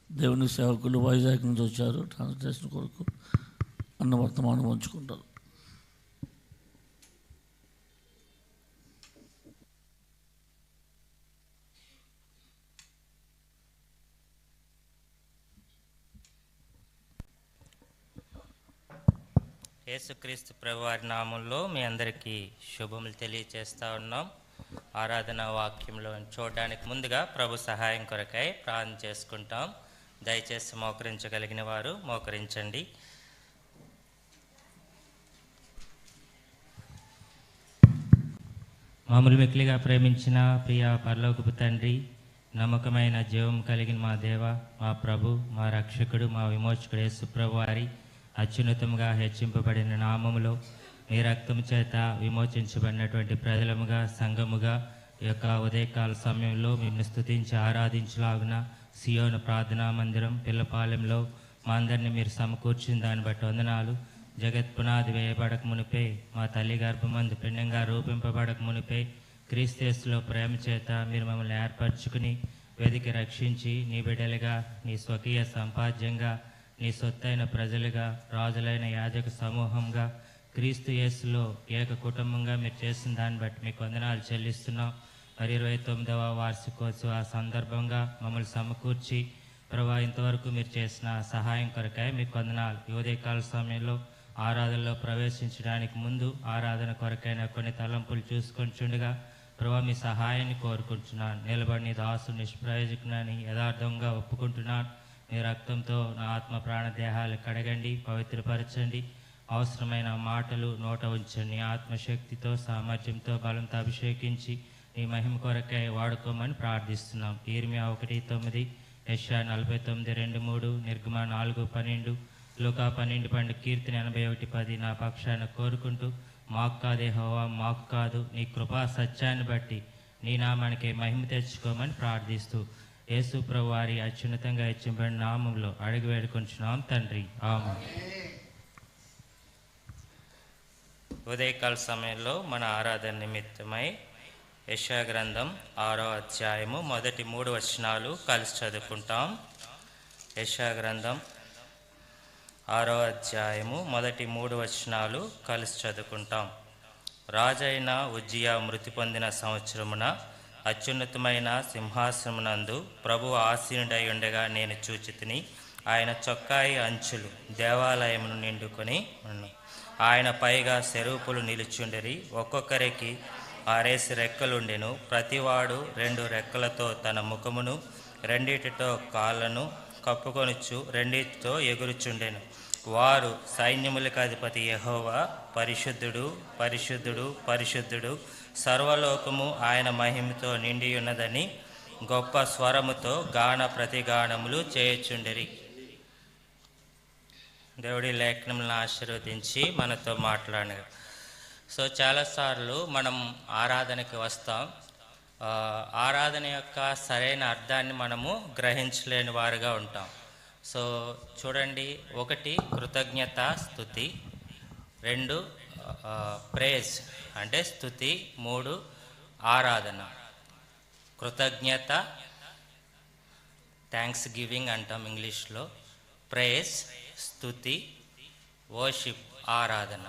దేవుని సేవకులు వైజాగ్ నుంచి వచ్చారు. ట్రాన్స్లేషన్ కొరకు అన్న వర్తమానం పంచుకుంటారు. యేసుక్రీస్తు ప్రభువారి నామంలో మీ అందరికీ శుభములు తెలియచేస్తూ ఉన్నాం. ఆరాధన వాక్యంలో చూడడానికి ముందుగా ప్రభు సహాయం కొరకై ప్రార్థన చేసుకుంటాం. దయచేసి మోకరించగలిగిన వారు మోకరించండి. మామూలు మిక్కిలిగా ప్రేమించిన ప్రియ పరలోకపు తండ్రి, నమ్మకమైన జీవం కలిగిన మా దేవ, మా ప్రభు, మా రక్షకుడు, మా విమోచకుడు యేసు ప్రభువారి అత్యున్నతంగా హెచ్చింపబడిన నామములో మీ రక్తము చేత విమోచించబడినటువంటి ప్రజలముగా, సంఘముగా ఈ యొక్క ఉదయకాల సమయంలో మిమ్మల్ని స్తుతించి ఆరాధించలాగున సియోను ప్రార్థనా మందిరం పిల్లపాలెంలో మా అందరినీ మీరు సమకూర్చిన దాన్ని బట్టి వందనాలు. జగత్ పునాది వేయబడక మునిపే, మా తల్లి గర్భమందు పిండంగా రూపింపబడక మునిపే క్రీస్తులో ప్రేమ చేత మీరు మమ్మల్ని ఏర్పరచుకుని వెదికి రక్షించి నీ బిడ్డలుగా, నీ స్వకీయ సంపాద్యంగా, నీ సొత్తైన ప్రజలుగా, రాజులైన యాజక సమూహంగా క్రీస్తు యేసులో ఏక కుటుంబంగా మీరు చేసిన దాన్ని బట్టి మీకు వందనాలు చెల్లిస్తున్నాం. మరి 29వ వార్షికోత్సవ సందర్భంగా మమ్మల్ని సమకూర్చి ప్రభా ఇంతవరకు మీరు చేసిన సహాయం కొరకై మీకు వందనాలు. ఈ ఉదయకాల సమయంలో ఆరాధనలో ప్రవేశించడానికి ముందు ఆరాధన కొరకైన కొన్ని తలంపులు చూసుకొనిచుండగా ప్రభా మీ సహాయాన్ని కోరుకుంటున్నాను. నిలబడి దాసు నిష్ప్రయోజకునని యథార్థంగా ఒప్పుకుంటున్నాను. మీ రక్తంతో నా ఆత్మ ప్రాణ దేహాలు కడగండి, పవిత్రపరచండి. అవసరమైన మాటలు నోట ఉంచండి. ఆత్మశక్తితో, సామర్థ్యంతో, బలంతో అభిషేకించి నీ మహిమ కొరకై వాడుకోమని ప్రార్థిస్తున్నాం. ఇర్మియా 1:9, యెషయా 49:2-3, నిర్గమ 4:12, లూకా 12, కీర్తన 81:10 నా పక్షాన కోరుకుంటూ మాకు కాదే యెహోవా, మాకు కాదు, నీ కృపా సత్యాన్ని బట్టి నీ నామానికి మహిమ తెచ్చుకోమని ప్రార్థిస్తూ యేసు ప్రభు వారి అత్యున్నతంగా హెచ్చింపబడిన నామంలో అడిగి వేడుకొంచున్నాం తండ్రి, ఆమేన్. ఉదయకాల సమయంలో మన ఆరాధన నిమిత్తమై యెషయా గ్రంథం 6వ అధ్యాయము మొదటి 3 వచనాలు కలిసి చదువుకుంటాం. యెషయా గ్రంథం 6వ అధ్యాయము మొదటి 3 వచనాలు కలిసి చదువుకుంటాం. రాజైన ఉజ్జియా మృతి పొందిన సంవత్సరమున అత్యున్నతమైన సింహాసనమునందు ప్రభు ఆసీనుడై ఉండగా నేను చూచితిని. ఆయన చొక్కాయి అంచులు దేవాలయమును నిండుకొని ఉన్నాయి. ఆయన పైగా సెరూపులు నిలుచుండిరి. ఒక్కొక్కరికి 6 రెక్కలుండెను. ప్రతివాడు 2 రెక్కలతో తన ముఖమును, 2 కాళ్ళను కప్పుకొనుచు 2 ఎగురుచుండెను. వారు సైన్యములకు అధిపతి యెహోవా పరిశుద్ధుడు, పరిశుద్ధుడు, పరిశుద్ధుడు, సర్వలోకము ఆయన మహిమతో నిండి ఉన్నదని గొప్ప స్వరముతో గాన ప్రతిగానములు చేయుచుండిరి. దేవుడి లేఖనములను ఆశీర్వదించి మనతో మాట్లాడిన. సో చాలాసార్లు మనం ఆరాధనకి వస్తాం. ఆరాధన యొక్క సరైన అర్థాన్ని మనము గ్రహించలేని వారుగా ఉంటాం. సో చూడండి, 1 కృతజ్ఞత స్తుతి, 2 ప్రేజ్ అంటే స్తుతి, 3 ఆరాధన. కృతజ్ఞత థ్యాంక్స్ గివింగ్ అంటాం ఇంగ్లీష్లో, ప్రేజ్ స్తుతి, వర్షిప్ ఆరాధన.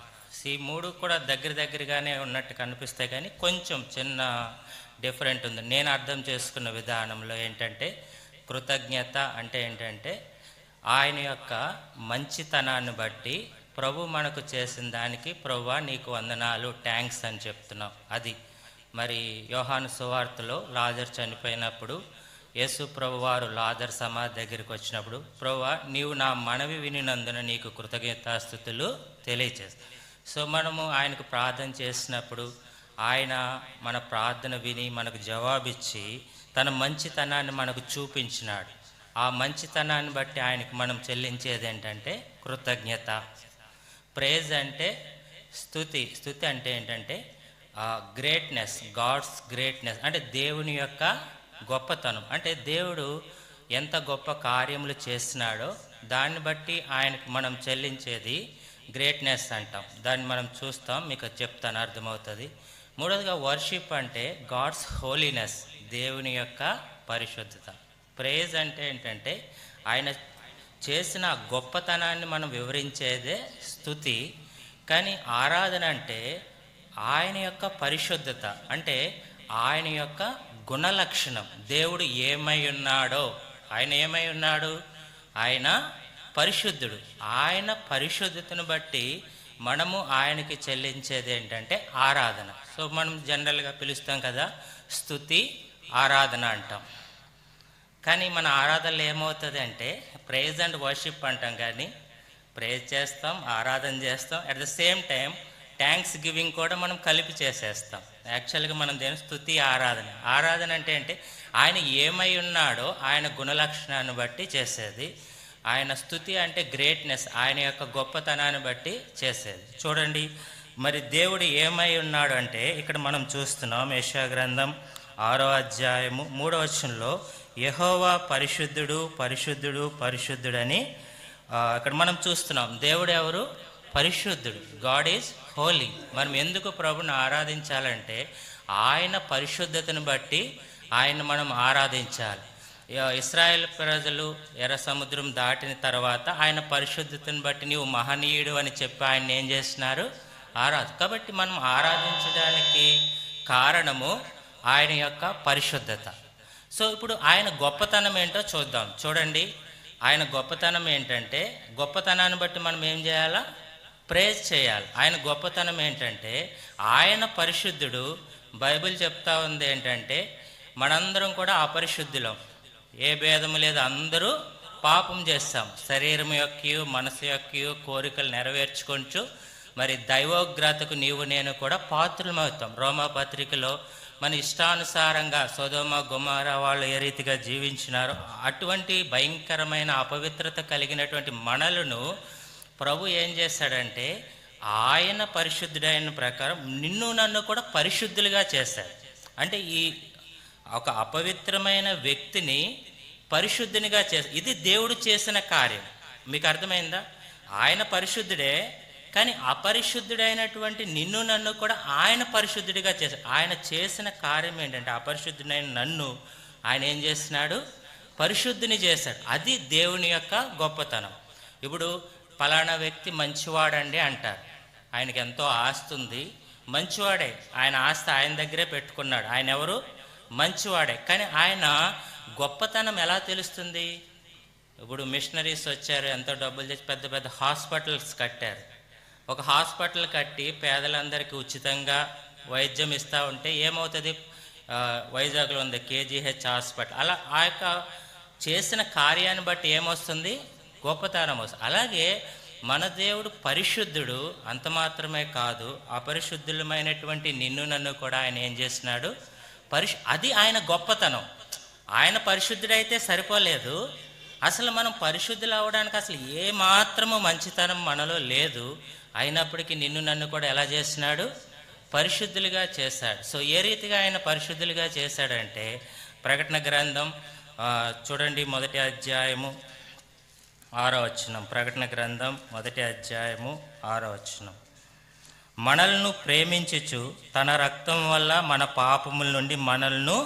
ఈ 3 కూడా దగ్గరగానే ఉన్నట్టు కనిపిస్తాయి, కానీ కొంచెం చిన్న డిఫరెంట్ ఉంది. నేను అర్థం చేసుకున్న విధానంలో ఏంటంటే, కృతజ్ఞత అంటే ఏంటంటే ఆయన యొక్క మంచితనాన్ని బట్టి ప్రభు మనకు చేసిన దానికి ప్రభువా నీకు వందనాలు, థ్యాంక్స్ అని చెప్తున్నాం. అది మరి యోహాను సువార్తలో లాజరు చనిపోయినప్పుడు యేసు ప్రభువారు లాజరు సమాధి దగ్గరికి వచ్చినప్పుడు, ప్రభువా నీవు నా మనవి వినినందున నీకు కృతజ్ఞతాస్తుతులు తెలియచేస్తాను. సో మనము ఆయనకు ప్రార్థన చేసినప్పుడు ఆయన మన ప్రార్థన విని మనకు జవాబిచ్చి తన మంచితనాన్ని మనకు చూపించినాడు. ఆ మంచితనాన్ని బట్టి ఆయనకు మనం చెల్లించేది ఏంటంటే కృతజ్ఞత. ప్రేజ్ అంటే స్తుతి. స్తుతి అంటే ఏంటంటే గ్రేట్నెస్, గాడ్స్ గ్రేట్నెస్ అంటే దేవుని యొక్క గొప్పతనం. అంటే దేవుడు ఎంత గొప్ప కార్యములు చేస్తున్నాడో దాన్ని బట్టి ఆయనకు మనం చెల్లించేది గ్రేట్నెస్ అంటాం. దాన్ని మనం చూస్తాం, మీకు చెప్తాను, అర్థమవుతుంది. మూడవదిగా వర్షిప్ అంటే గాడ్స్ హోలీనెస్, దేవుని యొక్క పరిశుద్ధత. ప్రేజ్ అంటే ఏంటంటే ఆయన చేసిన గొప్పతనాన్ని మనం వివరించేదే స్తుతి. కానీ ఆరాధన అంటే ఆయన యొక్క పరిశుద్ధత, అంటే ఆయన యొక్క గుణలక్షణం. దేవుడు ఏమై ఉన్నాడో, ఆయన ఏమై ఉన్నాడు? ఆయన పరిశుద్ధుడు. ఆయన పరిశుద్ధతను బట్టి మనము ఆయనకి చెల్లించేది ఏంటంటే ఆరాధన. సో మనం జనరల్గా పిలుస్తాం కదా, స్తుతి ఆరాధన అంటాం. కానీ మన ఆరాధనలో ఏమవుతుంది అంటే ప్రైజ్ అండ్ వర్షిప్ అంటాం, కానీ ప్రేజ్ చేస్తాం, ఆరాధన చేస్తాం, at the same time thanks giving కూడా మనం కలిపి చేసేస్తాం. యాక్చువల్గా మనం దేని స్తుతి ఆరాధన. ఆరాధన అంటే ఆయన ఏమై ఉన్నాడో ఆయన గుణలక్షణాన్ని బట్టి చేసేది. ఆయన స్తుతి అంటే గ్రేట్నెస్, ఆయన యొక్క గొప్పతనాన్ని బట్టి చేసేది. చూడండి, మరి దేవుడు ఏమై ఉన్నాడు అంటే ఇక్కడ మనం చూస్తున్నాం యెషయా గ్రంథం 6వ అధ్యాయము 3వ వచనంలో యెహోవా పరిశుద్ధుడు పరిశుద్ధుడు పరిశుద్ధుడని ఇక్కడ మనం చూస్తున్నాం. దేవుడు ఎవరు? పరిశుద్ధుడు. God is Holi. మనం ఎందుకు ప్రభుని ఆరాధించాలంటే ఆయన పరిశుద్ధతను బట్టి ఆయన మనం ఆరాధించాలి. ఇశ్రాయేల్ ప్రజలు ఎర్ర సముద్రం దాటిన తర్వాత ఆయన పరిశుద్ధతను బట్టి నీవు మహనీయుడు అని చెప్పి ఆయన ఏం చేస్తున్నారు? కాబట్టి మనం ఆరాధించడానికి కారణము ఆయన యొక్క పరిశుద్ధత. సో ఇప్పుడు ఆయన గొప్పతనం ఏంటో చూద్దాం. చూడండి, ఆయన గొప్పతనం ఏంటంటే, గొప్పతనాన్ని బట్టి మనం ఏం చేయాలా? ప్రేజ్ చేయాలి. ఆయన గొప్పతనం ఏంటంటే ఆయన పరిశుద్ధుడు. బైబిల్ చెప్తా ఉంది ఏంటంటే మనందరం కూడా అపరిశుద్ధులం, ఏ భేదము లేదు, అందరూ పాపం చేస్తాం. శరీరం యొక్క మనసు యొక్క కోరికలు నెరవేర్చుకుంటూ మరి దైవోగ్రతకు నీవు నేను కూడా పాత్రలమవుతాం. రోమాపత్రికలో మన ఇష్టానుసారంగా సొదొమ గొమొర్రా వాళ్ళు ఏ రీతిగా జీవించినారో అటువంటి భయంకరమైన అపవిత్రత కలిగినటువంటి మనలను ప్రభు ఏం చేశాడంటే ఆయన పరిశుద్ధుడైన ప్రకారం నిన్ను నన్ను కూడా పరిశుద్ధులుగా చేశాడు. అంటే ఈ ఒక అపవిత్రమైన వ్యక్తిని పరిశుద్ధునిగా చేశాడు. ఇది దేవుడు చేసిన కార్యం. మీకు అర్థమైందా? ఆయన పరిశుద్ధుడే, కానీ అపరిశుద్ధుడైనటువంటి నిన్ను నన్ను కూడా ఆయన పరిశుద్ధుడిగా చేశాడు. ఆయన చేసిన కార్యం ఏంటంటే అపరిశుద్ధుడైన నన్ను ఆయన ఏం చేస్తున్నాడు? పరిశుద్ధిని చేశాడు. అది దేవుని యొక్క గొప్పతనం. ఇప్పుడు ఫలానా వ్యక్తి మంచివాడండి అంటారు. ఆయనకి ఎంతో ఆస్తి ఉంది, మంచివాడే, ఆయన ఆస్తి ఆయన దగ్గరే పెట్టుకున్నాడు. ఆయన ఎవరు? మంచివాడే. కానీ ఆయన గొప్పతనం ఎలా తెలుస్తుంది? ఇప్పుడు మిషనరీస్ వచ్చారు, ఎంతో డబ్బులు తెచ్చి పెద్ద పెద్ద హాస్పిటల్స్ కట్టారు. ఒక హాస్పిటల్ కట్టి పేదలందరికీ ఉచితంగా వైద్యం ఇస్తూ ఉంటే ఏమవుతుంది? వైజాగ్లో ఉంది KGH హాస్పిటల్. అలా ఆ యొక్క చేసిన కార్యాన్ని బట్టి ఏమొస్తుంది? గొప్పతనం వస్తుంది. అలాగే మన దేవుడు పరిశుద్ధుడు. అంత మాత్రమే కాదు, అపరిశుద్ధులమైనటువంటి నిన్ను నన్ను కూడా ఆయన ఏం చేస్తున్నాడు? అది ఆయన గొప్పతనం. ఆయన పరిశుద్ధుడైతే సరిపోలేదు, అసలు మనం పరిశుద్ధులు అవ్వడానికి అసలు ఏ మాత్రము మంచితనం మనలో లేదు. అయినప్పటికీ నిన్ను నన్ను కూడా ఎలా చేస్తున్నాడు? పరిశుద్ధులుగా చేశాడు. సో ఏ రీతిగా ఆయన పరిశుద్ధులుగా చేశాడంటే ప్రకటన గ్రంథం చూడండి, 1వ అధ్యాయము 6వ వచనం. ప్రకటన గ్రంథం 1వ అధ్యాయము 6వ వచనం. మనల్ని ప్రేమించుచు తన రక్తం వల్ల మన పాపముల నుండి మనల్ని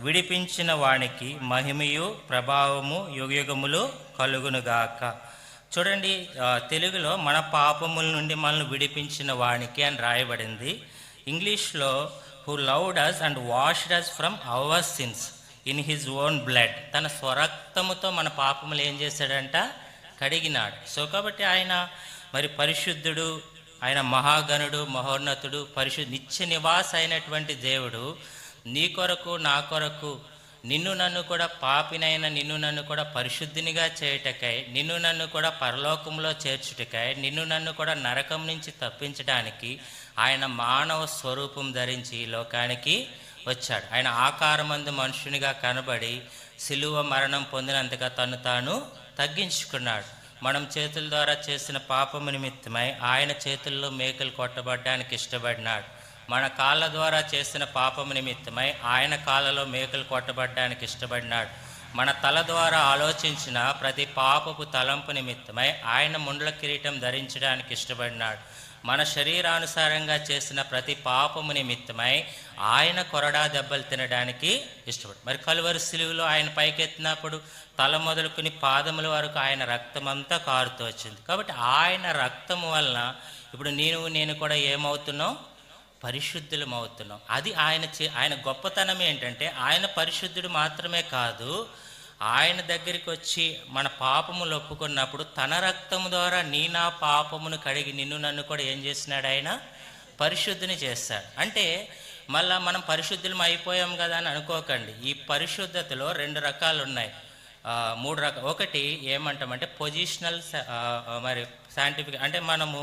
విడిపించిన వానికి మహిమయు ప్రభావము యుగయుగములు కలుగునుగాక. చూడండి, తెలుగులో మన పాపముల నుండి మనల్ని విడిపించిన వానికి అని రాయబడింది. ఇంగ్లీష్లో who loved us and washed us from our sins in his own blood. తన స్వరక్తముతో మన పాపములు ఏం చేశాడంట? కడిగినాడు. సో కాబట్టి ఆయన మరి పరిశుద్ధుడు, ఆయన మహాగణుడు, మహోన్నతుడు, నిత్య నివాస అయినటువంటి దేవుడు. నీ కొరకు నా కొరకు నిన్ను నన్ను కూడా పాపినైన నిన్ను నన్ను కూడా పరిశుద్ధినిగా చేయుటకై, నిన్ను నన్ను కూడా పరలోకంలో చేర్చుటకై, నిన్ను నన్ను కూడా నరకం నుంచి తప్పించడానికి ఆయన మానవ స్వరూపం ధరించి ఈ లోకానికి వచ్చాడు. ఆయన ఆకారమందు మనుషునిగా కనబడి సిలువ మరణం పొందినంతగా తను తాను తగ్గించుకున్నాడు. మనం చేతుల ద్వారా చేసిన పాపము నిమిత్తమై ఆయన చేతుల్లో మేకలు కొట్టబడ్డానికి ఇష్టపడినాడు. మన కాళ్ళ ద్వారా చేసిన పాపము నిమిత్తమై ఆయన కాళ్ళలో మేకలు కొట్టబడ్డానికి ఇష్టపడినాడు. మన తల ద్వారా ఆలోచించిన ప్రతి పాపపు తలంపు నిమిత్తమై ఆయన ముండ్ల కిరీటం ధరించడానికి ఇష్టపడినాడు. మన శరీరానుసారంగా చేసిన ప్రతి పాపము నిమిత్తమై ఆయన కొరడా దెబ్బలు తినడానికి ఇష్టపడు. మరి కలువరి సిలువలో ఆయన పైకెత్తినప్పుడు తల మొదలుకుని పాదముల వరకు ఆయన రక్తం అంతా కారుతూ వచ్చింది. కాబట్టి ఆయన రక్తము వలన ఇప్పుడు నేను కూడా ఏమవుతున్నాం? పరిశుద్ధులం అవుతున్నాం. అది ఆయన గొప్పతనం ఏంటంటే ఆయన పరిశుద్ధుడు మాత్రమే కాదు, ఆయన దగ్గరికి వచ్చి మన పాపములు ఒప్పుకున్నప్పుడు తన రక్తము ద్వారా నా పాపమును కడిగి నన్ను కూడా ఏం చేసినాడు? ఆయన పరిశుద్ధిని చేస్తాడు. అంటే మళ్ళా మనం పరిశుద్ధులం అయిపోయాం కదా అని అనుకోకండి. ఈ పరిశుద్ధతలో 2 రకాలు ఉన్నాయి, 3 రకాలు. ఒకటి ఏమంటామంటే పొజిషనల్, మరి సైంటిఫిక్, అంటే మనము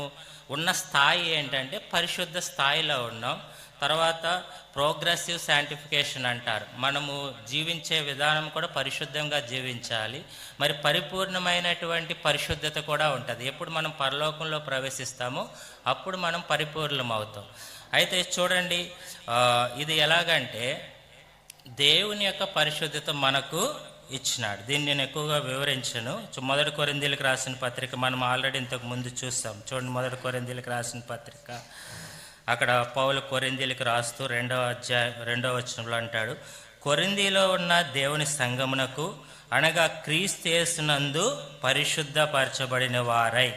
ఉన్న స్థాయి ఏంటంటే పరిశుద్ధ స్థాయిలో ఉన్నాం. తర్వాత ప్రోగ్రెసివ్ శాంటిఫికేషన్ అంటారు, మనము జీవించే విధానం కూడా పరిశుద్ధంగా జీవించాలి. మరి పరిపూర్ణమైనటువంటి పరిశుద్ధత కూడా ఉంటుంది. ఎప్పుడు మనం పరలోకంలో ప్రవేశిస్తామో అప్పుడు మనం పరిపూర్ణం అవుతాం. అయితే చూడండి, ఇది ఎలాగంటే దేవుని యొక్క పరిశుద్ధత మనకు ఇచ్చినాడు. దీన్ని నేను ఎక్కువగా వివరించను. 1 కొరింథీయులకు రాసిన పత్రిక మనం ఆల్రెడీ ఇంతకు ముందు చూస్తాం. చూడండి, 1 కొరింథీయులకు రాసిన పత్రిక, అక్కడ పౌలు కొరింథీయులకు రాస్తూ 2వ అధ్యాయం 2వ వచనంలో అంటాడు, కొరింథీలో ఉన్న దేవుని సంఘమునకు అనగా క్రీస్తు యేసునందు పరిశుద్ధపరచబడిన వారై.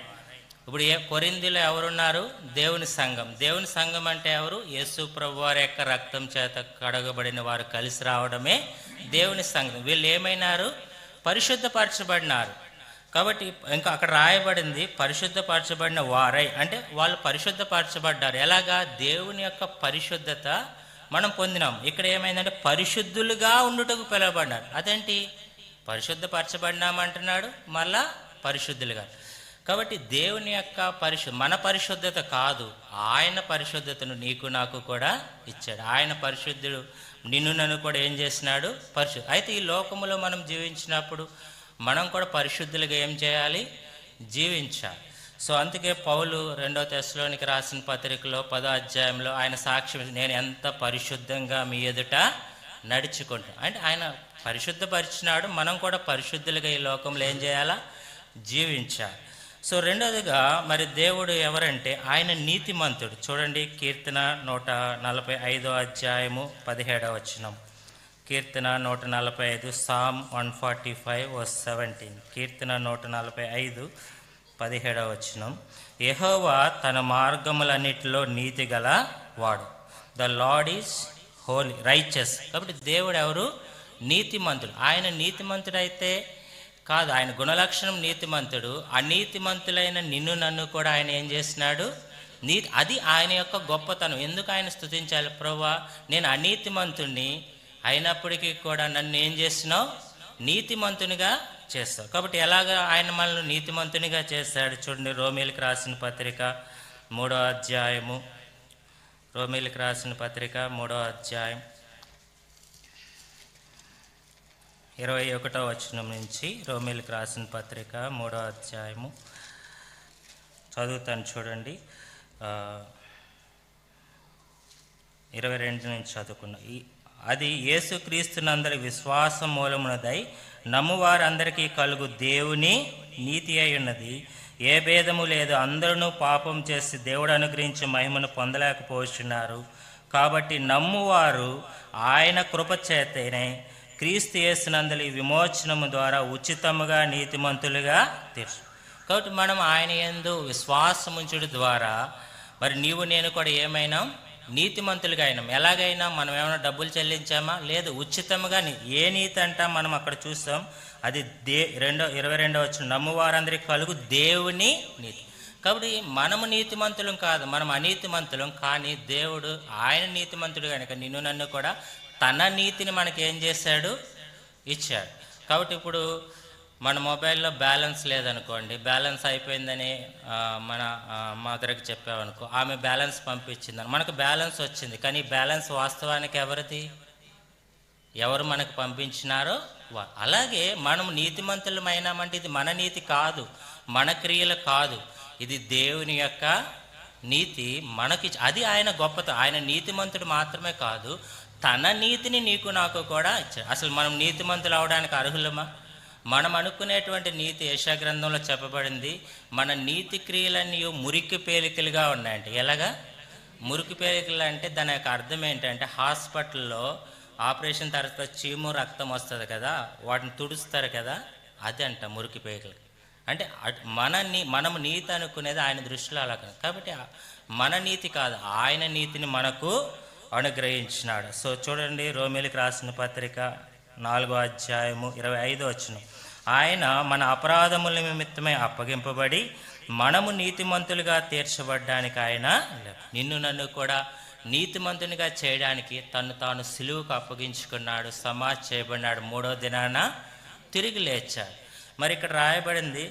ఇప్పుడు కొరింథీలో ఎవరున్నారు? దేవుని సంఘం. దేవుని సంఘం అంటే ఎవరు? యేసు ప్రభువారి యొక్క రక్తం చేత కడగబడిన వారు కలిసి రావడమే దేవుని సంఘం. వీళ్ళు ఏమైనారు? పరిశుద్ధపరచబడినారు. కాబట్టి ఇంకా అక్కడ రాయబడింది పరిశుద్ధపరచబడిన వారై, అంటే వాళ్ళు పరిశుద్ధపరచబడ్డారు. ఎలాగా? దేవుని యొక్క పరిశుద్ధత మనం పొందినాం. ఇక్కడ ఏమైందంటే పరిశుద్ధులుగా ఉండుటకు పిలువబడ్డారు. అదేంటి? పరిశుద్ధపరచబడినామంటున్నాడు, మళ్ళా పరిశుద్ధులుగా. కాబట్టి దేవుని యొక్క మన పరిశుద్ధత కాదు, ఆయన పరిశుద్ధతను నీకు నాకు కూడా ఇచ్చాడు. ఆయన పరిశుద్ధుడు, నన్ను కూడా ఏం చేసినాడు? పరిశుద్ధ. అయితే ఈ లోకములో మనం జీవించినప్పుడు మనం కూడా పరిశుద్ధులుగా ఏం చేయాలి? జీవించాలి. సో అందుకే పౌలు 2వ తెస్సలోనికి రాసిన పత్రికలో 10వ అధ్యాయంలో ఆయన సాక్ష్యం, నేను ఎంత పరిశుద్ధంగా మీ ఎదుట నడుచుకుంటాను అంటే ఆయన పరిశుద్ధపరిచినాడు. మనం కూడా పరిశుద్ధులుగా ఈ లోకంలో ఏం చేయాలా? జీవించాలి. సో రెండవదిగా మరి దేవుడు ఎవరంటే ఆయన నీతిమంతుడు. చూడండి, కీర్తన 145వ అధ్యాయము 17వ వచనం. కీర్తన 145, సామ్ 145:17. కీర్తన 145, 17వ వచనం. యెహోవా తన మార్గములన్నిటిలో నీతి గల వాడు. The lord is Holi, righteous. కాబట్టి దేవుడు ఎవరు? నీతిమంతుడు. ఆయన నీతిమంతుడైతే కాదు, ఆయన గుణలక్షణం నీతిమంతుడు. అనీతిమంతులైన నన్ను కూడా ఆయన ఏం చేసినాడు? అది ఆయన యొక్క గొప్పతనం. ఎందుకు ఆయన స్తుతించాలి? ప్రభువా, నేను అనీతిమంతుణ్ణి అయినప్పటికీ కూడా నన్ను ఏం చేసినావు? నీతిమంతునిగా చేస్తావు. కాబట్టి ఎలాగా ఆయన మనల్ని నీతిమంతునిగా చేస్తాడు? చూడండి, రోమీలకు రాసిన పత్రిక 3వ అధ్యాయము. రోమీలకు రాసిన పత్రిక 3వ అధ్యాయం 21వ వచనం నుంచి. రోమీలకు రాసిన పత్రిక 3వ అధ్యాయము చదువుతాను, చూడండి. 22 నుంచి చదువుకున్నా. అది యేసుక్రీస్తునందరి విశ్వాస మూలమునదై నమ్మువారందరికీ కలుగు దేవుని నీతి అయి ఉన్నది. ఏ భేదము లేదు, అందరూ పాపం చేసి దేవుడు అనుగ్రహించి మహిమను పొందలేకపోతున్నారు. కాబట్టి నమ్మువారు ఆయన కృప చేతనే క్రీస్తు యేసునందలి విమోచనము ద్వారా ఉచితముగా నీతిమంతులుగా తీర్చు. కాబట్టి మనం ఆయన యందు విశ్వాసముంచుడు ద్వారా మరి నేను కూడా ఏమైనాం? నీతిమంతులుగా అయినాం. ఎలాగైనా మనం ఏమైనా డబ్బులు చెల్లించామా? లేదు, ఉచితముగా. ఏ నీతి అంటా మనం అక్కడ చూస్తాం, అది 22వ వచనం, నమ్మువారందరికీ కలుగు దేవుని నీతి. కాబట్టి మనము నీతిమంతులం కాదు, మనం అనీతిమంతులం. కానీ దేవుడు ఆయన నీతిమంతుడు కనుక నన్ను కూడా తన నీతిని మనకి ఏం చేశాడు? ఇచ్చాడు. కాబట్టి ఇప్పుడు మన మొబైల్లో బ్యాలెన్స్ లేదనుకోండి, బ్యాలెన్స్ అయిపోయిందని మన మదర్కి చెప్పామనుకో, ఆమె బ్యాలెన్స్ పంపించిందని మనకు బ్యాలెన్స్ వచ్చింది. కానీ బ్యాలెన్స్ వాస్తవానికి ఎవరిది? ఎవరు మనకు పంపించినారో అలాగే మనం నీతిమంతులమైనామంటే ఇది మన నీతి కాదు, మన క్రియలు కాదు, ఇది దేవుని యొక్క నీతి మనకి. అది ఆయన గొప్పతనం. ఆయన నీతిమంతుడు మాత్రమే కాదు, తన నీతిని నీకు నాకు కూడా ఇచ్చాడు. అసలు మనం నీతిమంతులు అవడానికి అర్హులమా? మనం అనుకునేటువంటి నీతి యెషయా గ్రంథంలో చెప్పబడింది, మన నీతి క్రియలన్నీ మురికి పేలికలుగా ఉన్నాయంట. ఎలాగా మురికి పేలికలు అంటే దాని యొక్క అర్థం ఏంటంటే, హాస్పిటల్లో ఆపరేషన్ తర్వాత చీము రక్తం వస్తుంది కదా, వాటిని తుడుస్తారు కదా, అది అంట మురికి పేలికలు. అంటే మనము నీతి అనుకునేది ఆయన దృష్టిలో అలా కాదు. కాబట్టి మన నీతి కాదు, ఆయన నీతిని మనకు అనుగ్రహించినాడు. సో చూడండి, రోమీయులకు రాసిన పత్రిక 4వ అధ్యాయము 25వ వచనం. ఆయన మన అపరాధముల నిమిత్తమే అప్పగింపబడి మనము నీతిమంతులుగా తీర్చబడ్డానికి ఆయన నిన్ను నన్ను కూడా నీతిమంతునిగా చేయడానికి తను తాను సిలువకు అప్పగించుకున్నాడు, సమాధి చేయబడినాడు, 3వ దినాన తిరిగి లేచాడు. మరి ఇక్కడ రాయబడింది,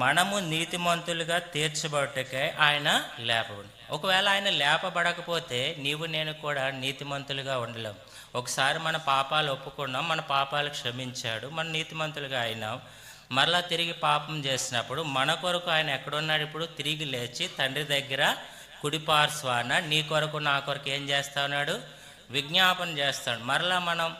మనము నీతిమంతులుగా తీర్చబడటకే ఆయన లేపబడి. ఒకవేళ ఆయన లేపబడకపోతే నీవు నేను కూడా నీతిమంతులుగా ఉండలేము. ఒకసారి మన పాపాలు ఒప్పుకున్నాం, మన పాపాలు క్షమించాడు, మన నీతిమంతులుగా అయినాం. మరలా తిరిగి పాపం చేసినప్పుడు మన కొరకు ఆయన ఎక్కడున్నాడు? ఇప్పుడు తిరిగి లేచి తండ్రి దగ్గర కుడిపార్శ్వాన నీ కొరకు నా కొరకు ఏం చేస్తా ఉన్నాడు? విజ్ఞాపన చేస్తాడు. మరలా మనం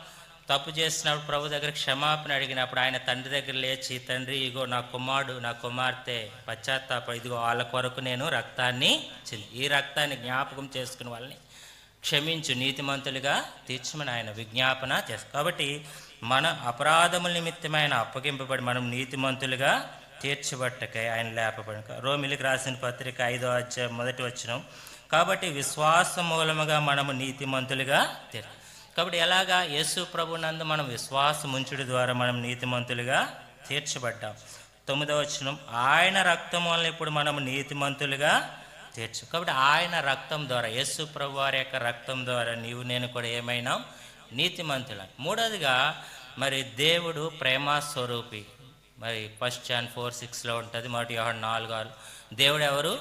తప్పు చేసినప్పుడు ప్రభు దగ్గర క్షమాపణ అడిగినప్పుడు ఆయన తండ్రి దగ్గర లేచి, తండ్రి ఇగో నా కుమారుడు నా కుమార్తె పశ్చాత్తాప, ఇదిగో వాళ్ళ కొరకు నేను రక్తాన్ని ఈ రక్తాన్ని జ్ఞాపకం చేసుకుని వాళ్ళని క్షమించు, నీతిమంతులుగా తీర్చమని ఆయన విజ్ఞాపన చేస్తాడు. కాబట్టి మన అపరాధముల నిమిత్తమైన అప్పగింపబడి మనం నీతిమంతులుగా తీర్చబట్టకై ఆయన లేపబడి. రోమీయులకు రాసిన పత్రిక 5వ అధ్యాయం 1వ వచనం. కాబట్టి విశ్వాసం మూలముగా మనము నీతిమంతులుగా కాబట్టి ఎలాగా? యేసు ప్రభునందు మనం విశ్వాసం ఉంచుడు ద్వారా మనం నీతిమంతులుగా తీర్చబడ్డాం. 9వ వచనం, ఆయన రక్తం వలన ఇప్పుడు మనము నీతిమంతులుగా కాబట్టి ఆయన రక్తం ద్వారా, యేసు ప్రభు వారి యొక్క రక్తం ద్వారా నీవు నేను కూడా ఏమైనాం? నీతిమంతులు. 3వదిగా మరి దేవుడు ప్రేమ స్వరూపి. మరి 1 John 4:6 ఉంటుంది, 1 యోహాను 4:6. దేవుడు ఎవరు?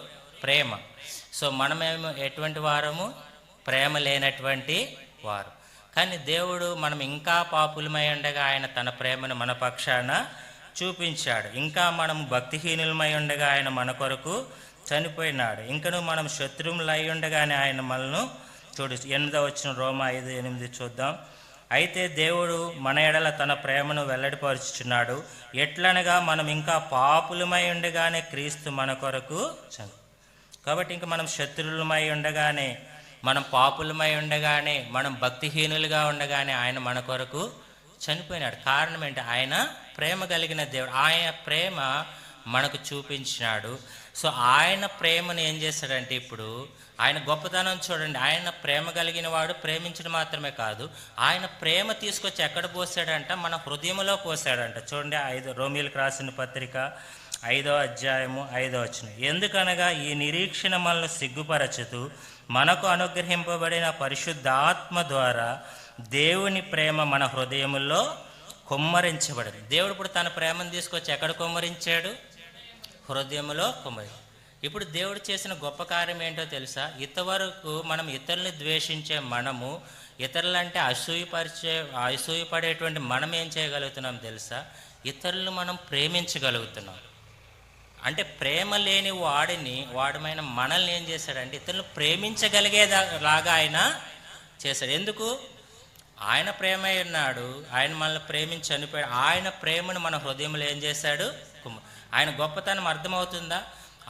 ప్రేమ. సో మనమేమో ఎటువంటి వారము? ప్రేమ లేనటువంటి వారు. కానీ దేవుడు మనం ఇంకా పాపులమై ఉండగా ఆయన తన ప్రేమను మన పక్షాన చూపించాడు. ఇంకా మనం భక్తిహీనులమై ఉండగా ఆయన మన కొరకు చనిపోయినాడు. ఇంకను మనం శత్రువులై ఉండగానే ఆయన మనల్ని 8వ వచనం రోమా 5:8 చూద్దాం. అయితే దేవుడు మన ఎడల తన ప్రేమను వెల్లడిపరుచుచున్నాడు. ఎట్లనగా మనం ఇంకా పాపులమై ఉండగానే క్రీస్తు మన కొరకు కాబట్టి ఇంకా మనం శత్రువులమై ఉండగానే, మనం పాపులమై ఉండగానే, మనం భక్తిహీనులుగా ఉండగానే ఆయన మన కొరకు చనిపోయినాడు. కారణం ఏంటి? ఆయన ప్రేమ కలిగిన దేవుడు. ఆయన ప్రేమ మనకు చూపించినాడు. సో ఆయన ప్రేమను ఏం చేశాడంటే, ఇప్పుడు ఆయన గొప్పతనం చూడండి. ఆయన ప్రేమ కలిగిన వాడు. ప్రేమించడం మాత్రమే కాదు, ఆయన ప్రేమ తీసుకొచ్చి ఎక్కడ పోసాడంట? మన హృదయంలో పోసాడంట. చూడండి, రోమీయులకు రాసిన పత్రిక 5వ అధ్యాయము 5వ వచనం. ఎందుకనగా ఈ నిరీక్షణ మనల్ని సిగ్గుపరచుతూ మనకు అనుగ్రహింపబడిన పరిశుద్ధాత్మ ద్వారా దేవుని ప్రేమ మన హృదయముల్లో కుమ్మరించబడింది. దేవుడు ఇప్పుడు తన ప్రేమను తీసుకొచ్చి ఎక్కడ కుమ్మరించాడు? హృదయములో కుమ్మరి. ఇప్పుడు దేవుడు చేసిన గొప్ప కార్యం ఏంటో తెలుసా? ఇంతవరకు మనం ఇతరుల్ని ద్వేషించే మనము, ఇతరులంటే అసూయపడేటువంటి మనం ఏం చేయగలుగుతున్నాం తెలుసా? ఇతరులను మనం ప్రేమించగలుగుతున్నాం. అంటే ప్రేమ లేని వాడమైన మనల్ని ఏం చేశాడంటే ఇతరులను ప్రేమించగలిగేలాగా ఆయన చేశాడు. ఎందుకు? ఆయన ప్రేమ ఉన్నాడు, ఆయన మనల్ని ప్రేమించి చనిపోయాడు. ఆయన ప్రేమను మన హృదయంలో ఏం చేశాడు? ఆయన గొప్పతనం అర్థమవుతుందా?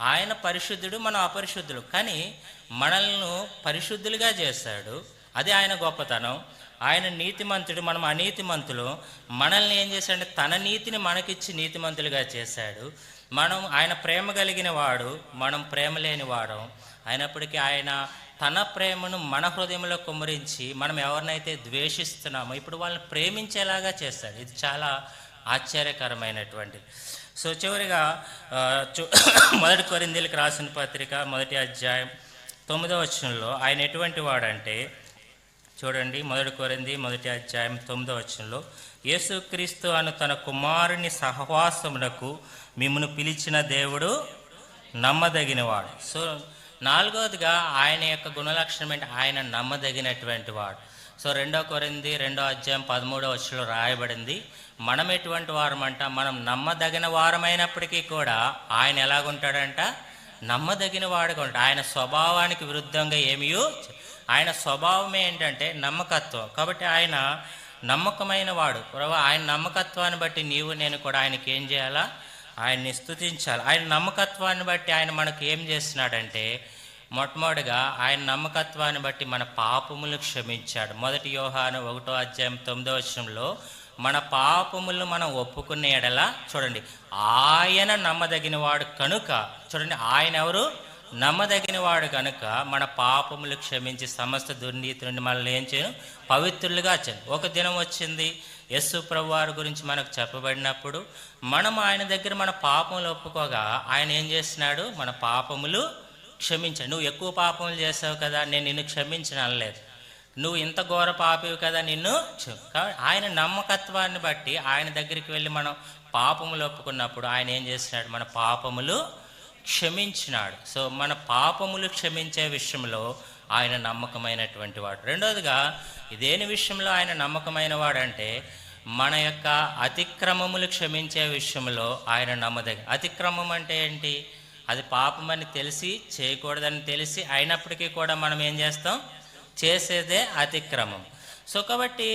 ఆయన పరిశుద్ధుడు, మనం అపరిశుద్ధులు, కానీ మనల్ని పరిశుద్ధులుగా చేశాడు. అది ఆయన గొప్పతనం. ఆయన నీతిమంతుడు, మనం అనీతిమంతులు. మనల్ని ఏం చేశాడంటే తన నీతిని మనకిచ్చి నీతిమంతులుగా చేశాడు. ఆయన ప్రేమ కలిగిన వాడు, మనం ప్రేమ లేని వాడు అయినప్పటికీ ఆయన తన ప్రేమను మన హృదయంలో కుమ్మరించి మనం ఎవరినైతే ద్వేషిస్తున్నామో ఇప్పుడు వాళ్ళని ప్రేమించేలాగా చేస్తాడు. ఇది చాలా ఆశ్చర్యకరమైనటువంటిది. సో చివరిగా 1 కొరింథీయులకు రాసిన పత్రిక 1వ అధ్యాయం 9వ వచనంలో ఆయన ఎటువంటి వాడంటే, చూడండి, 1 కొరింథీ 1వ అధ్యాయం 9వ వచనంలో, యేసుక్రీస్తు అను తన కుమారుని సహవాసమునకు మిమ్మును పిలిచిన దేవుడు నమ్మదగినవాడు. సో 4వదిగా ఆయన యొక్క గుణలక్షణం ఏంటి? ఆయన నమ్మదగినటువంటి వాడు. సో 2 కొరింథీ 2వ అధ్యాయం 13వ వచనంలో రాయబడింది, మనం ఎటువంటి వారమంట? మనం నమ్మదగిన వారమైనప్పటికీ కూడా ఆయన ఎలాగుంటాడంట? నమ్మదగిన వాడుగా ఉంటాడు. ఆయన స్వభావానికి విరుద్ధంగా ఏమీ, ఆయన స్వభావం ఏంటంటే నమ్మకత్వం. కాబట్టి ఆయన నమ్మకమైన వాడు. ప్రభు ఆయన నమ్మకత్వాన్ని బట్టి నీవు నేను కూడా ఆయనకి ఏం చేయాలా? ఆయన్ని స్తుతించాలి. ఆయన నమ్మకత్వాన్ని బట్టి ఆయన మనకు ఏం చేస్తున్నాడంటే, మొట్టమొదటిగా ఆయన నమ్మకత్వాన్ని బట్టి మన పాపములు క్షమించాడు. 1 యోహాను 1:9 మన పాపములు మనం ఒప్పుకునే ఎడల, చూడండి, ఆయన నమ్మదగిన వాడు కనుక, చూడండి, ఆయన ఎవరు? నమ్మదగిన వాడు కనుక మన పాపములు క్షమించి సమస్త దుర్నీతి నుండి మనల్ని ఏం చేయను? పవిత్రులుగా చేయను. ఒక దినం వచ్చింది, యేసు ప్రభు వారి గురించి మనకు చెప్పబడినప్పుడు మనం ఆయన దగ్గర మన పాపములు ఒప్పుకోగా ఆయన ఏం చేస్తున్నాడు? మన పాపములు క్షమించాడు. నువ్వు ఎక్కువ పాపములు చేసావు కదా, నేను నిన్ను క్షమించను అనలేదు. నువ్వు ఇంత ఘోర పాపివి కదా, నిన్ను ఆయన నమ్మకత్వాన్ని బట్టి ఆయన దగ్గరికి వెళ్ళి మనం పాపములు ఒప్పుకున్నప్పుడు ఆయన ఏం చేస్తున్నాడు? మన పాపములు క్షమించినాడు. సో మన పాపములు క్షమించే విషయంలో ఆయన నమ్మకమైనటువంటి వాడు. రెండోదిగా ఇదేని విషయంలో ఆయన నమ్మకమైన వాడంటే, మన యొక్క అతిక్రమములు క్షమించే విషయంలో ఆయన నమ్మదగిన. అతిక్రమం అంటే ఏంటి? అది పాపమని తెలిసి, చేయకూడదని తెలిసి అయినప్పటికీ కూడా మనం ఏం చేస్తాం? చేసేదే అతిక్రమం. సో కాబట్టి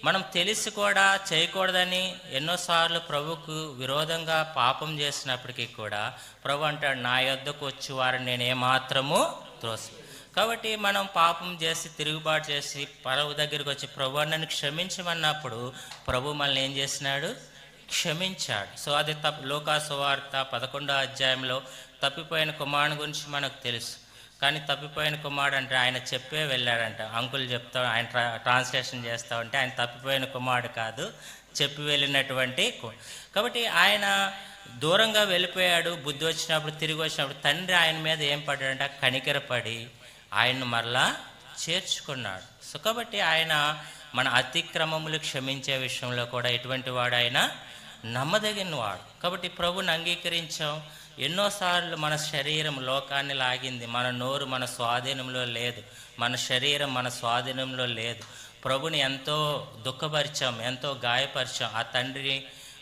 మనం తెలిసి కూడా చేయకూడదని ఎన్నోసార్లు ప్రభుకు విరోధంగా పాపం చేసినప్పటికీ కూడా ప్రభు అంటాడు, నా యొద్దకు వచ్చి వారిని నేను ఏమాత్రము త్రోసి. కాబట్టి మనం పాపం చేసి తిరుగుబాటు చేసి ప్రభు దగ్గరికి వచ్చి ప్రభు నన్ను క్షమించమన్నప్పుడు ప్రభు మనల్ని ఏం చేసినాడు? క్షమించాడు. సో అది లూకా సువార్త 11 తప్పిపోయిన కుమారుని గురించి మనకు తెలుసు. కానీ తప్పిపోయిన కుమారుడు అంటే ఆయన చెప్పే వెళ్ళాడంట. అంకుల్ చెప్తా, ఆయన ట్రాన్స్లేషన్ చేస్తా ఉంటే ఆయన తప్పిపోయిన కుమారుడు కాదు, చెప్పి వెళ్ళినటువంటి. కాబట్టి ఆయన దూరంగా వెళ్ళిపోయాడు. బుద్ధి వచ్చినప్పుడు, తిరిగి వచ్చినప్పుడు తండ్రి ఆయన మీద ఏం పడ్డాడంటే కనికరపడి ఆయన్ను మరలా చేర్చుకున్నాడు. సో కాబట్టి ఆయన మన అతిక్రమములు క్షమించే విషయంలో కూడా ఎటువంటి వాడు? ఆయన నమ్మదగిన వాడు. కాబట్టి ప్రభుని అంగీకరించాం. ఎన్నోసార్లు మన శరీరం లోకాన్ని లాగింది, మన నోరు మన స్వాధీనంలో లేదు, మన శరీరం మన స్వాధీనంలో లేదు. ప్రభుని ఎంతో దుఃఖపరిచాం, ఎంతో గాయపరిచాం. ఆ తండ్రి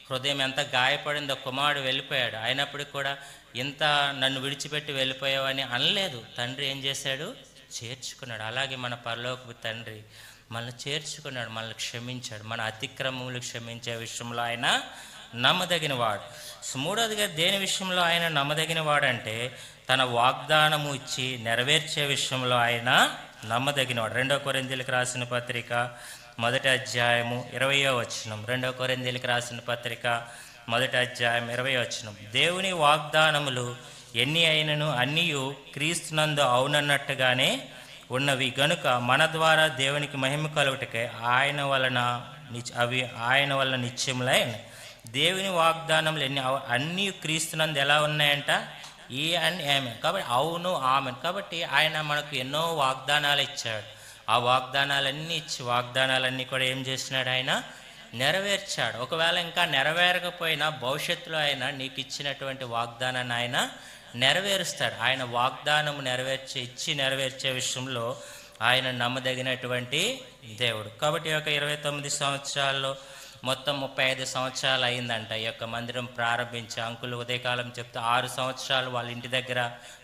హృదయం ఎంత గాయపడిందో, కుమారుడు వెళ్ళిపోయాడు అయినప్పటికీ కూడా ఇంత నన్ను విడిచిపెట్టి వెళ్ళిపోయావని అనలేదు. తండ్రి ఏం చేశాడు? చేర్చుకున్నాడు. అలాగే మన పరలోకపు తండ్రి మనల్ని చేర్చుకున్నాడు, మనల్ని క్షమించాడు. మన అతిక్రమములు క్షమించే విషయంలో ఆయన నమ్మదగిన వాడు. మూడోదిగా దేని విషయంలో ఆయన నమ్మదగిన వాడంటే, తన వాగ్దానము ఇచ్చి నెరవేర్చే విషయంలో ఆయన నమ్మదగినవాడు. 2 కొరింథీయులకు రాసిన పత్రిక 1:20 2 కొరింథీయులకు రాసిన పత్రిక 1:20 దేవుని వాగ్దానములు ఎన్ని అయినను అన్నీయు క్రీస్తునందు అవునన్నట్టుగానే ఉన్నవి గనుక మన ద్వారా దేవునికి మహిమ కలుగుటకై ఆయన వలన నిత్యములై దేవుని వాగ్దానములు అన్నీ క్రీస్తునందు ఎలా ఉన్నాయంట? ఈ అండ్ ఆమెన్. కాబట్టి అవును, ఆమెన్. కాబట్టి ఆయన మనకు ఎన్నో వాగ్దానాలు ఇచ్చాడు. ఆ వాగ్దానాలన్నీ ఇచ్చి వాగ్దానాలన్నీ కూడా ఏం చేసినాడు? ఆయన నెరవేర్చాడు. ఒకవేళ ఇంకా నెరవేరకపోయినా భవిష్యత్తులో ఆయన నీకు ఇచ్చినటువంటి వాగ్దానాన్ని ఆయన నెరవేరుస్తాడు. ఆయన వాగ్దానం నెరవేర్చే విషయంలో ఆయన నమ్మదగినటువంటి దేవుడు. కాబట్టి ఒక 29 సంవత్సరాల్లో మొత్తం 35 సంవత్సరాలు అయిందంట ఈ యొక్క మందిరం ప్రారంభించి. అంకులు ఉదయకాలం చెప్తే 6 సంవత్సరాలు వాళ్ళ ఇంటి దగ్గర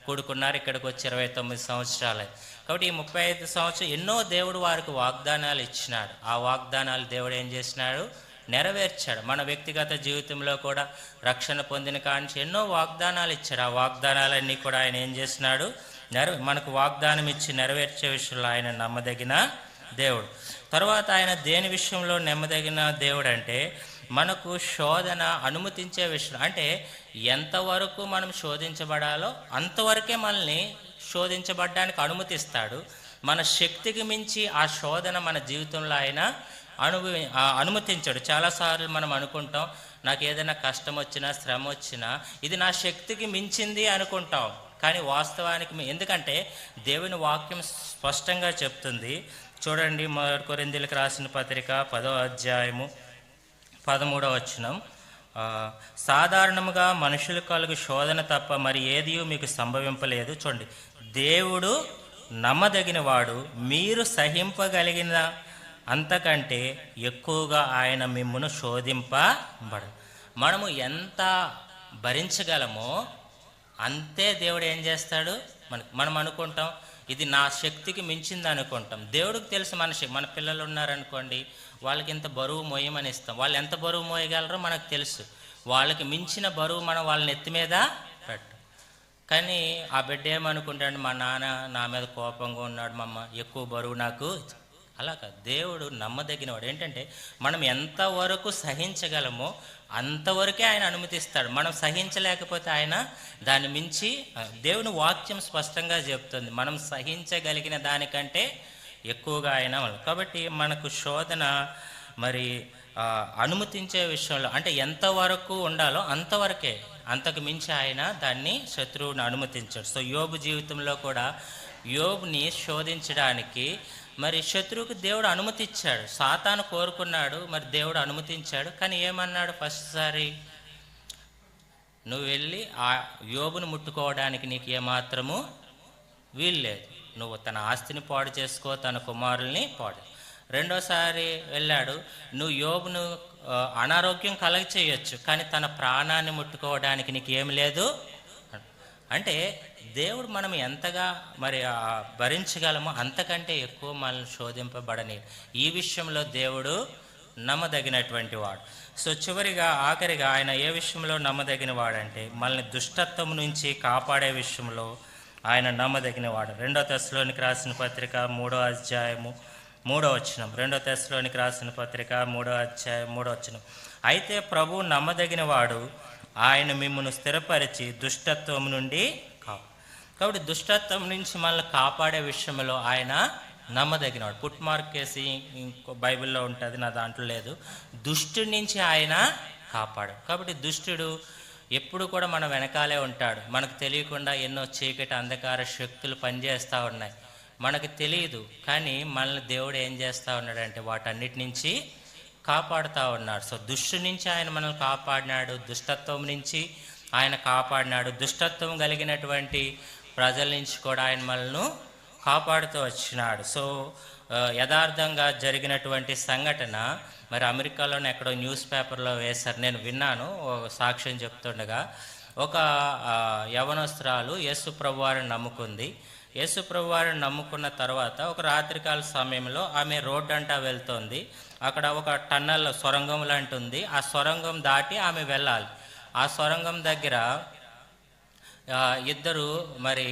కూడుకున్నారు, ఇక్కడికి వచ్చి 29 సంవత్సరాలు. కాబట్టి ఈ 35 సంవత్సరాలు ఎన్నో దేవుడు వారికి వాగ్దానాలు ఇచ్చినాడు. ఆ వాగ్దానాలు దేవుడు ఏం చేసినాడు? నెరవేర్చాడు. మన వ్యక్తిగత జీవితంలో కూడా రక్షణ పొందిన కానించి ఎన్నో వాగ్దానాలు ఇచ్చాడు. ఆ వాగ్దానాలన్నీ కూడా ఆయన ఏం చేసినాడు? మనకు వాగ్దానం ఇచ్చి నెరవేర్చే విషయంలో ఆయన నమ్మదగిన దేవుడు. తర్వాత ఆయన దేని విషయంలో నమ్మదగిన దేవుడు అంటే, మనకు శోధన అనుమతించే విషయం. అంటే ఎంతవరకు మనం శోధించబడాలో అంతవరకే మనల్ని శోధించబడడానికి అనుమతిస్తాడు. మన శక్తికి మించి ఆ శోధన మన జీవితంలో ఆయన అనుమతించాడు. చాలాసార్లు మనం అనుకుంటాం, నాకు ఏదైనా కష్టం వచ్చినా శ్రమ వచ్చినా ఇది నా శక్తికి మించింది అనుకుంటాం. కానీ వాస్తవానికి ఎందుకంటే దేవుని వాక్యం స్పష్టంగా చెప్తుంది. చూడండి, 1 కొరింథీయులకు రాసిన పత్రిక 10:13 సాధారణముగా మనుషులు కలుగు శోధన తప్ప మరి ఏది మీకు సంభవింపలేదు. చూడండి, దేవుడు నమ్మదగిన వాడు, మీరు సహింపగలిగిన అంతకంటే ఎక్కువగా ఆయన మిమ్మును శోధింపబడ. మనము ఎంత భరించగలమో అంతే దేవుడు ఏం చేస్తాడు? మనం అనుకుంటాం ఇది నా శక్తికి మించింది అనుకుంటాం. దేవుడికి తెలుసు మన పిల్లలు ఉన్నారనుకోండి, వాళ్ళకి ఇంత బరువు మోయమని ఇస్తాం. వాళ్ళు ఎంత బరువు మోయగలరో మనకు తెలుసు. వాళ్ళకి మించిన బరువు మనం వాళ్ళని ఎత్తి మీద పెట్టం. కానీ ఆ బిడ్డ ఏమనుకుంటాడు, మా నాన్న నా మీద కోపంగా ఉన్నాడు, మా అమ్మ ఎక్కువ బరువు నాకు. అలా కాదు, దేవుడు నమ్మదగినవాడు. ఏంటంటే మనం ఎంతవరకు సహించగలమో అంతవరకే ఆయన అనుమతిస్తాడు. మనం సహించలేకపోతే ఆయన దాన్ని మించి, దేవుని వాక్యం స్పష్టంగా చెప్తుంది, మనం సహించగలిగిన దానికంటే ఎక్కువగా ఆయన. కాబట్టి మనకు శోధన మరి అనుమతించే విషయంలో అంటే ఎంతవరకు ఉండాలో అంతవరకే, అంతకు మించి ఆయన దాన్ని శత్రువుని అనుమతించాడు. సో యోబు జీవితంలో కూడా యోబుని శోధించడానికి మరి శత్రువుకి దేవుడు అనుమతి ఇచ్చాడు. సాతాను కోరుకున్నాడు, మరి దేవుడు అనుమతించాడు. కానీ ఏమన్నాడు ఫస్ట్ సారి, నువ్వు వెళ్ళి ఆ యోబుని ముట్టుకోవడానికి నీకు ఏమాత్రము వీల్లేదు, నువ్వు తన ఆస్తిని పాడు చేసుకో, తన కుమారుల్ని పాడు. రెండోసారి వెళ్ళాడు, నువ్వు యోబును అనారోగ్యం కలగ చేయొచ్చు, కానీ తన ప్రాణాన్ని ముట్టుకోవడానికి నీకు ఏమి లేదు. అంటే దేవుడు మనం ఎంతగా మరి భరించగలమో అంతకంటే ఎక్కువ మనల్ని శోధింపబడని. ఈ విషయంలో దేవుడు నమ్మదగినటువంటి వాడు. సో చివరిగా ఆఖరిగా ఆయన ఏ విషయంలో నమ్మదగిన వాడంటే మనల్ని దుష్టత్వం నుంచి కాపాడే విషయంలో ఆయన నమ్మదగిన వాడు. 2 తెస్సలోనికి రాసిన పత్రిక 3వ అధ్యాయము 3వ వచనం. 2 తెస్సలోనికి రాసిన పత్రిక 3వ అధ్యాయం 3వ వచనం. అయితే ప్రభువు నమ్మదగిన వాడు, ఆయన మిమ్మును స్థిరపరిచి దుష్టత్వం నుండి కాబట్టి దుష్టత్వం నుంచి మనల్ని కాపాడే విషయంలో ఆయన నమ్మదగినవాడు. పుట్ మార్క్ వేసి ఇంకో బైబిల్లో ఉంటుంది, నా దాంట్లో లేదు. దుష్టుడి నుంచి ఆయన కాపాడు. కాబట్టి దుష్టుడు ఎప్పుడు కూడా మన వెనకాలే ఉంటాడు. మనకు తెలియకుండా ఎన్నో చీకటి అంధకార శక్తులు పనిచేస్తూ ఉన్నాయి, మనకు తెలియదు. కానీ మనల్ని దేవుడు ఏం చేస్తూ ఉన్నాడంటే వాటన్నిటి నుంచి కాపాడుతూ ఉన్నాడు. సో దుష్టు నుంచి ఆయన మనల్ని కాపాడినాడు, దుష్టత్వం నుంచి ఆయన కాపాడినాడు, దుష్టత్వం కలిగినటువంటి ప్రజల నుంచి కూడా ఆయన మనల్ని కాపాడుతూ వచ్చినాడు. సో యథార్థంగా జరిగినటువంటి సంఘటన మరి అమెరికాలోనే ఎక్కడో న్యూస్ పేపర్లో వేశారు, నేను విన్నాను. సాక్ష్యం చెప్తుండగా ఒక యవనస్తురాలు యేసు ప్రభువారిని నమ్ముకుంది. యేసు ప్రభువారిని నమ్ముకున్న తర్వాత ఒక రాత్రికాల సమయంలో ఆమె రోడ్డు అంటా వెళ్తోంది. అక్కడ ఒక టన్నల్ సొరంగం లాంటి ఉంది, ఆ సొరంగం దాటి ఆమె వెళ్ళాలి. ఆ సొరంగం దగ్గర ఇద్దరు మరి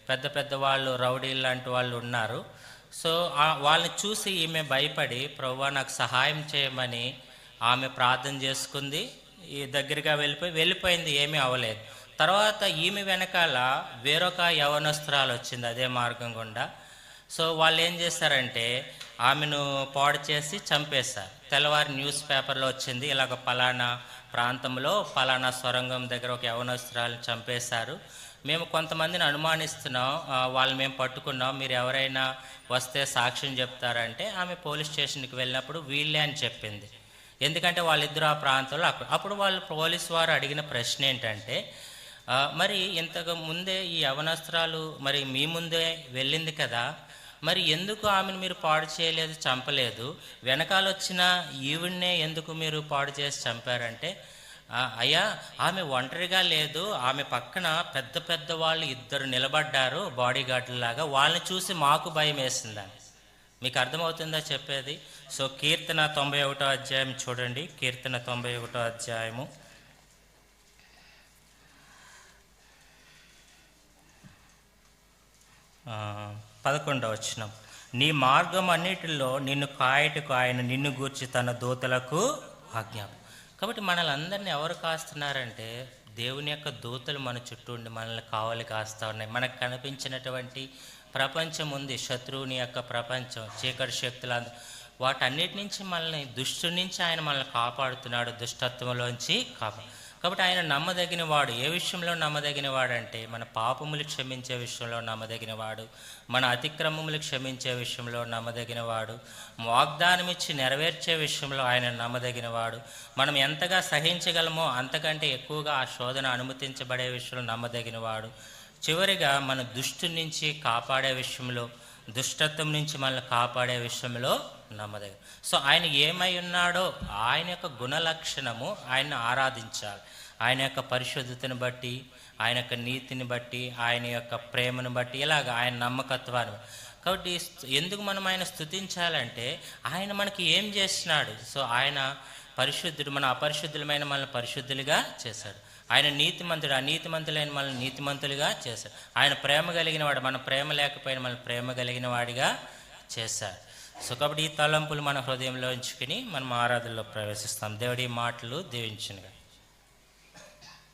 పెద్ద పెద్ద వాళ్ళు, రౌడీలు లాంటి వాళ్ళు ఉన్నారు. సో వాళ్ళని చూసి ఈమె భయపడి ప్రభువా నాకు సహాయం చేయమని ఆమె ప్రార్థన చేసుకుంది. ఈ దగ్గరగా వెళ్ళిపోయింది, ఏమీ అవ్వలేదు. తర్వాత ఈమె వెనకాల వేరొక యవనస్త్రాలు వచ్చింది అదే మార్గం గుండా. సో వాళ్ళు ఏం చేశారంటే ఆమెను పాడు చేసి చంపేశారు. తెల్లవారి న్యూస్ పేపర్లో వచ్చింది, ఇలాగ పలానా ప్రాంతంలో పలానా సొరంగం దగ్గర ఒక యవనస్త్రాలను చంపేశారు, మేము కొంతమందిని అనుమానిస్తున్నాం, వాళ్ళు మేము పట్టుకున్నాం, మీరు ఎవరైనా వస్తే సాక్ష్యం చెప్తారంటే ఆమె పోలీస్ స్టేషన్కి వెళ్ళినప్పుడు వీళ్ళే అని చెప్పింది. ఎందుకంటే వాళ్ళిద్దరూ ఆ ప్రాంతంలో అప్పుడు వాళ్ళు పోలీసు వారు అడిగిన ప్రశ్న ఏంటంటే మరి ఇంతకు ముందే ఈ యవనస్త్రాలు మరి మీ ముందే వెళ్ళింది కదా, మరి ఎందుకు ఆమెను మీరు పాడు చేయలేదు, చంపలేదు, వెనకాల వచ్చిన ఈవిడ్నే ఎందుకు మీరు పాడు చేసి చంపారంటే అయ్యా ఆమె ఒంటరిగా లేదు, ఆమె పక్కన పెద్ద పెద్ద వాళ్ళు ఇద్దరు నిలబడ్డారు బాడీ గార్డులాగా, వాళ్ళని చూసి మాకు భయం వేసిందని. మీకు అర్థమవుతుందా చెప్పేది? సో కీర్తన 91వ అధ్యాయం చూడండి, కీర్తన 91వ అధ్యాయము 11వ వచనం. నీ మార్గం అన్నిటిలో నిన్ను కాయటకు ఆయన నిన్ను గూర్చి తన దూతలకు ఆజ్ఞాపం. కాబట్టి మనల్ని అందరినీ ఎవరు కాస్తున్నారంటే దేవుని యొక్క దూతలు మన చుట్టూ ఉండి మనల్ని కావలి కాస్తూ ఉన్నాయి. మనకు కనిపించినటువంటి ప్రపంచం ఉంది, శత్రువుని యొక్క ప్రపంచం, చీకటి శక్తులు, వాటన్నిటి నుంచి మనల్ని దుష్టుడి నుంచి ఆయన మనల్ని కాపాడుతున్నాడు, దుష్టత్వంలోంచి కాబట్టి ఆయన నమ్మదగిన వాడు. ఏ విషయంలో నమ్మదగిన వాడంటే మన పాపములు క్షమించే విషయంలో నమ్మదగిన వాడు, మన అతిక్రమములు క్షమించే విషయంలో నమ్మదగిన వాడు, వాగ్దానం ఇచ్చి నెరవేర్చే విషయంలో ఆయన నమ్మదగిన వాడు. మనం ఎంతగా సహించగలమో అంతకంటే ఎక్కువగా ఆ శోధన అనుమతించబడే విషయంలో నమ్మదగిన వాడు. చివరిగా మన దుష్టుడి నుంచి కాపాడే విషయంలో, దుష్టత్వం నుంచి మనల్ని కాపాడే విషయంలో నమ్మదగిన. సో ఆయన ఏమై ఉన్నాడో ఆయన యొక్క గుణలక్షణము ఆయన ఆరాధించాలి. ఆయన యొక్క పరిశుద్ధతను బట్టి, ఆయన యొక్క నీతిని బట్టి, ఆయన యొక్క ప్రేమను బట్టి, ఇలాగ ఆయన నమ్మకత్వాన్ని. కాబట్టి ఎందుకు మనం ఆయన స్తుతించాలంటే ఆయన మనకి ఏం చేస్తున్నాడు. సో ఆయన పరిశుద్ధుడు, మన అపరిశుద్ధులమైన మనల్ని పరిశుద్ధులుగా చేశాడు. ఆయన నీతిమంతుడు, అనీతిమంతులైన మనల్ని నీతిమంతులుగా చేశాడు. ఆయన ప్రేమ కలిగిన వాడు, మన ప్రేమ లేకపోయిన మనల్ని ప్రేమ కలిగిన వాడిగా చేశాడు. సో కాబట్టి ఈ తలంపులు మన హృదయంలో ఉంచుకుని మనం ఆరాధనలో ప్రవేశిస్తాం. దేవుడి మాటలు దీవించునుగా.